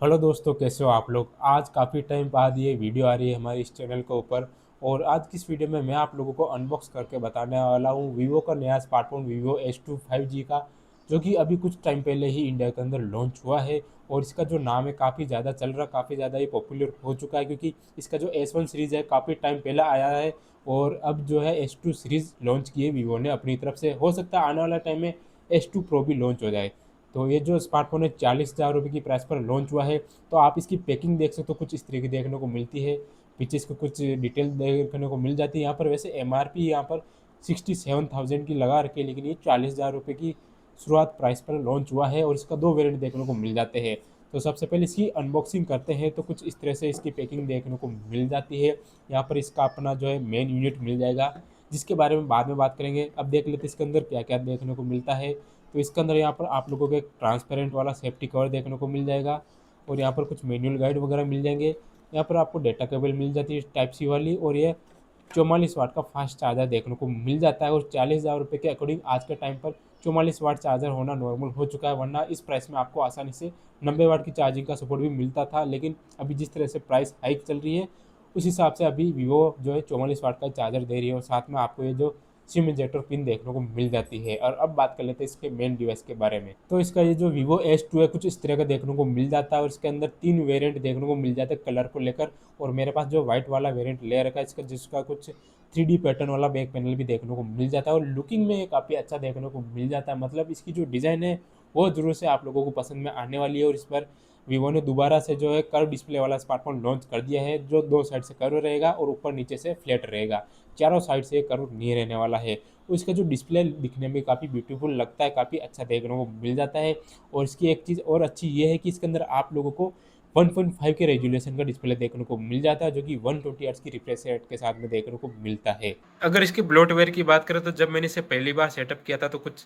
Hello दोस्तों, कैसे हो आप लोग। आज काफ़ी टाइम बाद ये वीडियो आ रही है हमारे इस चैनल के ऊपर। और आज की इस वीडियो में मैं आप लोगों को अनबॉक्स करके बताने वाला हूँ वीवो का नया स्मार्टफोन वीवो S2 5G का, जो कि अभी कुछ टाइम पहले ही इंडिया के अंदर लॉन्च हुआ है। और इसका जो नाम है काफ़ी ज़्यादा चल रहा, काफ़ी ज़्यादा ये पॉपुलर हो चुका है, क्योंकि इसका जो S1 सीरीज़ है काफ़ी टाइम पहले आया है। और अब जो है S2 सीरीज़ लॉन्च की है वीवो ने अपनी तरफ से। हो सकता है आने वाला टाइम में S2 प्रो भी लॉन्च हो जाए। तो ये जो स्मार्टफोन है 40,000 रुपये की प्राइस पर लॉन्च हुआ है। तो आप इसकी पैकिंग देख सकते हो, कुछ इस तरीके देखने को मिलती है। पीछे इसको कुछ डिटेल देखने को मिल जाती है। यहाँ पर वैसे MRP यहाँ पर 67,000 की लगा रखी है, लेकिन ये 40,000 रुपये की शुरुआत प्राइस पर लॉन्च हुआ है। और इसका दो वेरिएंट देखने को मिल जाते हैं। तो सबसे पहले इसकी अनबॉक्सिंग करते हैं। तो कुछ इस तरह से इसकी पैकिंग देखने को मिल जाती है। यहाँ पर इसका अपना जो है मेन यूनिट मिल जाएगा, जिसके बारे में बाद में बात करेंगे। अब देख लेते हैं इसके अंदर क्या क्या देखने को मिलता है। तो इसके अंदर यहाँ पर आप लोगों को एक ट्रांसपेरेंट वाला सेफ्टी कवर देखने को मिल जाएगा। और यहाँ पर कुछ मैनुअल गाइड वगैरह मिल जाएंगे। यहाँ पर आपको डेटा केबल मिल जाती है टाइप सी वाली। और ये 44 वाट का फास्ट चार्जर देखने को मिल जाता है। और 40,000 रुपये के अकॉर्डिंग आज के टाइम पर 44 वाट चार्जर होना नॉर्मल हो चुका है, वरना इस प्राइस में आपको आसानी से 90 वाट की चार्जिंग का सपोर्ट भी मिलता था। लेकिन अभी जिस तरह से प्राइस हाइक चल रही है, उस हिसाब से अभी वीवो जो है 44 वाट का चार्जर दे रही है। और साथ में आपको ये जो सिम इंजेक्टर पिन देखने को मिल जाती है। और अब बात कर लेते हैं इसके मेन डिवाइस के बारे में। तो इसका ये जो वीवो S2 है कुछ इस तरह का देखने को मिल जाता है। और इसके अंदर 3 वेरिएंट देखने को मिल जाते हैं कलर को लेकर। और मेरे पास जो व्हाइट वाला वेरिएंट ले रखा है इसका, जिसका कुछ 3D पैटर्न वाला बैक पैनल भी देखने को मिल जाता है। और लुकिंग में काफ़ी अच्छा देखने को मिल जाता है। मतलब इसकी जो डिज़ाइन है वो जरूर से आप लोगों को पसंद में आने वाली है। और इस पर वीवो ने दोबारा से जो है कर्व डिस्प्ले वाला स्मार्टफोन लॉन्च कर दिया है, जो दो साइड से कर्व रहेगा और ऊपर नीचे से फ्लैट रहेगा। चारों साइड से कर्व नहीं रहने वाला है। और इसका जो डिस्प्ले दिखने में काफ़ी ब्यूटीफुल लगता है, काफ़ी अच्छा देखने को मिल जाता है। और इसकी एक चीज़ और अच्छी ये है कि इसके अंदर आप लोगों को 1.5 के रेजुलेशन का डिस्प्ले देखने को मिल जाता है, जो कि 120 हर्ट्ज की रिफ्रेश रेट के साथ में देखने को मिलता है। अगर इसके ब्लोटवेयर की बात करें तो जब मैंने इसे पहली बार सेटअप किया था तो कुछ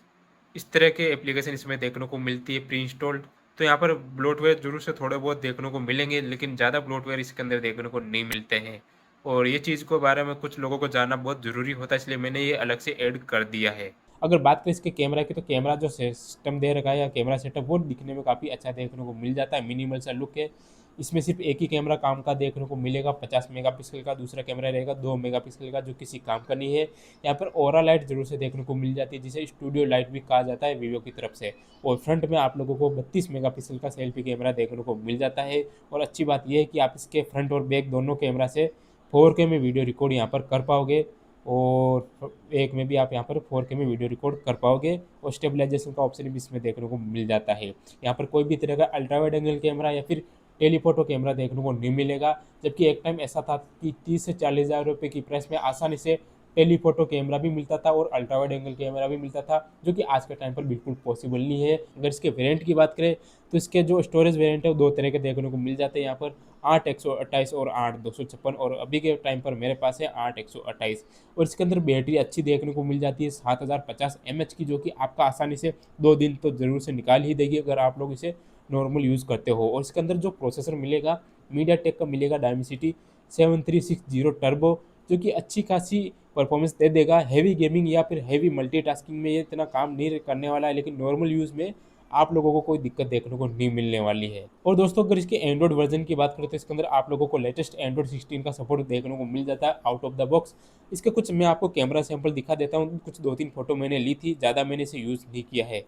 इस तरह के एप्लीकेशन इसमें देखने को मिलती है प्री इंस्टॉल्ड। तो यहाँ पर ब्लोटवेयर जरूर से थोड़े बहुत देखने को मिलेंगे, लेकिन ज़्यादा ब्लोटवेयर इसके अंदर देखने को नहीं मिलते हैं। और ये चीज़ के बारे में कुछ लोगों को जानना बहुत ज़रूरी होता है, इसलिए मैंने ये अलग से ऐड कर दिया है। अगर बात करें इसके कैमरा की, तो कैमरा जो सिस्टम दे रखा है या कैमरा सेटअप, वो दिखने में काफ़ी अच्छा देखने को मिल जाता है। मिनिमल सा लुक है। इसमें सिर्फ एक ही कैमरा काम का देखने को मिलेगा 50 मेगापिक्सल का। दूसरा कैमरा रहेगा 2 मेगापिक्सल का, जो किसी काम का नहीं है। यहाँ पर ओरा लाइट जरूर से देखने को मिल जाती है, जिसे स्टूडियो लाइट भी कहा जाता है वीवो की तरफ से। और फ्रंट में आप लोगों को 32 मेगापिक्सल का सेल्फी कैमरा देखने को मिल जाता है। और अच्छी बात यह है कि आप इसके फ्रंट और बैक दोनों कैमरा से 4K में वीडियो रिकॉर्ड यहाँ पर कर पाओगे। और एक में भी आप यहाँ पर 4K में वीडियो रिकॉर्ड कर पाओगे। और स्टेबलाइजेशन का ऑप्शन भी इसमें देखने को मिल जाता है। यहाँ पर कोई भी तरह का अल्ट्रा वाइड एंगल कैमरा या फिर टेलीफोटो कैमरा देखने को नहीं मिलेगा। जबकि एक टाइम ऐसा था कि 30 से 40,000 रुपये की प्राइस में आसानी से टेलीफोटो कैमरा भी मिलता था और अल्ट्रा वाइड एंगल कैमरा भी मिलता था, जो कि आज के टाइम पर बिल्कुल पॉसिबल नहीं है। अगर इसके वेरिएंट की बात करें तो इसके जो स्टोरेज वेरिएंट है वो दो तरह के देखने को मिल जाते हैं। यहाँ पर 8 128 और 8 256। और अभी के टाइम पर मेरे पास है 8 128। और इसके अंदर बैटरी अच्छी देखने को मिल जाती है 7050 mAh की, जो कि आपका आसानी से 2 दिन तो ज़रूर से निकाल ही देगी अगर आप लोग इसे नॉर्मल यूज़ करते हो। और इसके अंदर जो प्रोसेसर मिलेगा मीडिया टेक का मिलेगा डायमेंसिटी 7360 टर्बो, जो कि अच्छी खासी परफॉर्मेंस दे देगा। हैवी गेमिंग या फिर हैवी मल्टीटास्किंग में ये इतना काम नहीं करने वाला है, लेकिन नॉर्मल यूज़ में आप लोगों को कोई दिक्कत देखने को नहीं मिलने वाली है। और दोस्तों, अगर इसके एंड्रॉइड वर्जन की बात करें तो इसके अंदर आप लोगों को लेटेस्ट एंड्रॉइड 16 का सपोर्ट देखने को मिल जाता है आउट ऑफ द बॉक्स। इसके कुछ मैं आपको कैमरा सैंपल दिखा देता हूँ। कुछ 2 3 फोटो मैंने ली थी, ज़्यादा मैंने इसे यूज़ नहीं किया है।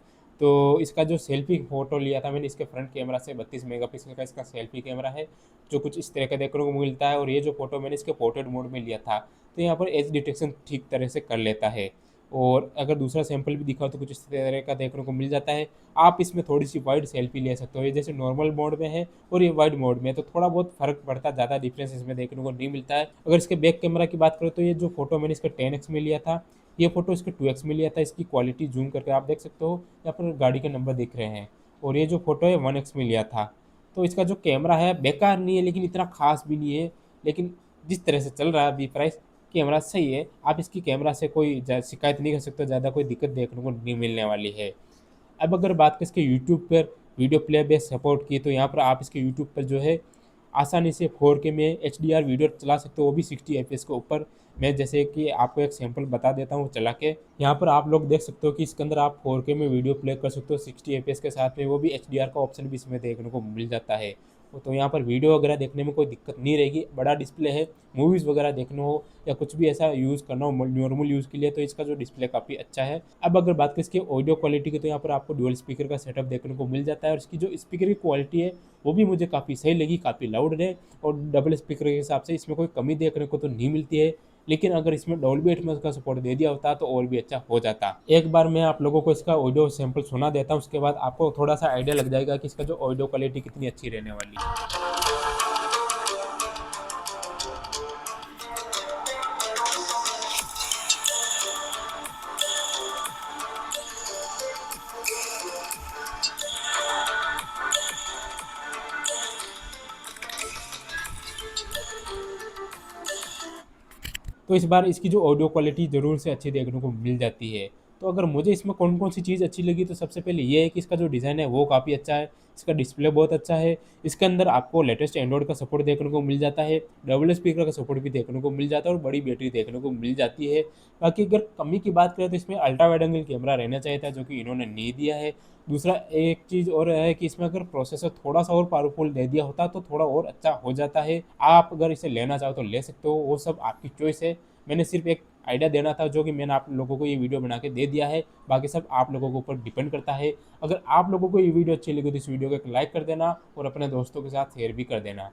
तो इसका जो सेल्फी फ़ोटो लिया था मैंने इसके फ्रंट कैमरा से, 32 मेगापिक्सल का इसका सेल्फी कैमरा है, जो कुछ इस तरह का देखने को मिलता है। और ये जो फ़ोटो मैंने इसके पोर्ट्रेट मोड में लिया था, तो यहाँ पर एज डिटेक्शन ठीक तरह से कर लेता है। और अगर दूसरा सैंपल भी दिखाओ तो कुछ इस तरह का देखने को मिल जाता है। आप इसमें थोड़ी सी वाइड सेल्फी ले सकते हो, ये जैसे नॉर्मल मोड में है और ये वाइड मोड में है, तो थोड़ा बहुत फर्क पड़ता है, ज़्यादा डिफरेंस इसमें देखने को नहीं मिलता है। अगर इसके बैक कैमरा की बात करें तो ये जो फोटो मैंने इसका 10x में लिया था, ये फोटो इसके 2x में लिया था। इसकी क्वालिटी जूम करके आप देख सकते हो, यहाँ पर गाड़ी के नंबर दिख रहे हैं। और ये जो फोटो है 1x में लिया था। तो इसका जो कैमरा है बेकार नहीं है, लेकिन इतना खास भी नहीं है। लेकिन जिस तरह से चल रहा है अभी प्राइस, कैमरा सही है। आप इसकी कैमरा से कोई शिकायत नहीं कर सकते, ज़्यादा कोई दिक्कत देखने को नहीं मिलने वाली है। अब अगर बात करें इसके यूट्यूब पर वीडियो प्लेबैक सपोर्ट की, तो यहाँ पर आप इसके यूट्यूब पर जो है आसानी से 4K में HDR वीडियो चला सकते हो, वो भी 60 FPS के ऊपर। मैं जैसे कि आपको एक सैंपल बता देता हूँ चला के। यहाँ पर आप लोग देख सकते हो कि इसके अंदर आप 4K में वीडियो प्ले कर सकते हो 60 FPS के साथ में, वो भी HDR का ऑप्शन भी इसमें देखने को मिल जाता है। तो यहाँ पर वीडियो वगैरह देखने में कोई दिक्कत नहीं रहेगी। बड़ा डिस्प्ले है, मूवीज़ वगैरह देखना हो या कुछ भी ऐसा यूज़ करना हो नॉर्मल यूज़ के लिए, तो इसका जो डिस्प्ले काफ़ी अच्छा है। अब अगर बात करें इसकी ऑडियो क्वालिटी की, तो यहाँ पर आपको डुअल स्पीकर का सेटअप देखने को मिल जाता है, और इसकी जो स्पीकर की क्वालिटी है वो भी मुझे काफ़ी सही लगी, काफ़ी लाउड है, और डबल स्पीकर के हिसाब से इसमें कोई कमी देखने को तो नहीं मिलती है। लेकिन अगर इसमें डॉल्बी एटमॉस का सपोर्ट दे दिया होता तो और भी अच्छा हो जाता। एक बार मैं आप लोगों को इसका ऑडियो सैंपल सुना देता हूँ, उसके बाद आपको थोड़ा सा आइडिया लग जाएगा कि इसका जो ऑडियो क्वालिटी कितनी अच्छी रहने वाली है। तो इस बार इसकी जो ऑडियो क्वालिटी ज़रूर से अच्छी देखने को मिल जाती है। तो अगर मुझे इसमें कौन-कौन सी चीज़ अच्छी लगी, तो सबसे पहले ये है कि इसका जो डिज़ाइन है वो काफ़ी अच्छा है, इसका डिस्प्ले बहुत अच्छा है, इसके अंदर आपको लेटेस्ट एंड्रॉयड का सपोर्ट देखने को मिल जाता है, डबल स्पीकर का सपोर्ट भी देखने को मिल जाता है, और बड़ी बैटरी देखने को मिल जाती है। बाकी अगर कमी की बात करें तो इसमें अल्ट्रा वाइड एंगल कैमरा रहना चाहिए था, जो कि इन्होंने नहीं दिया है। दूसरा एक चीज़ और है कि इसमें अगर प्रोसेसर थोड़ा-सा और पावरफुल दे दिया होता तो थोड़ा और अच्छा हो जाता है। आप अगर इसे लेना चाहो तो ले सकते हो, वो सब आपकी चॉइस है। मैंने सिर्फ एक आइडिया देना था, जो कि मैंने आप लोगों को ये वीडियो बना के दे दिया है। बाकी सब आप लोगों के ऊपर डिपेंड करता है। अगर आप लोगों को ये वीडियो अच्छी लगी तो इस वीडियो को एक लाइक कर देना, और अपने दोस्तों के साथ शेयर भी कर देना।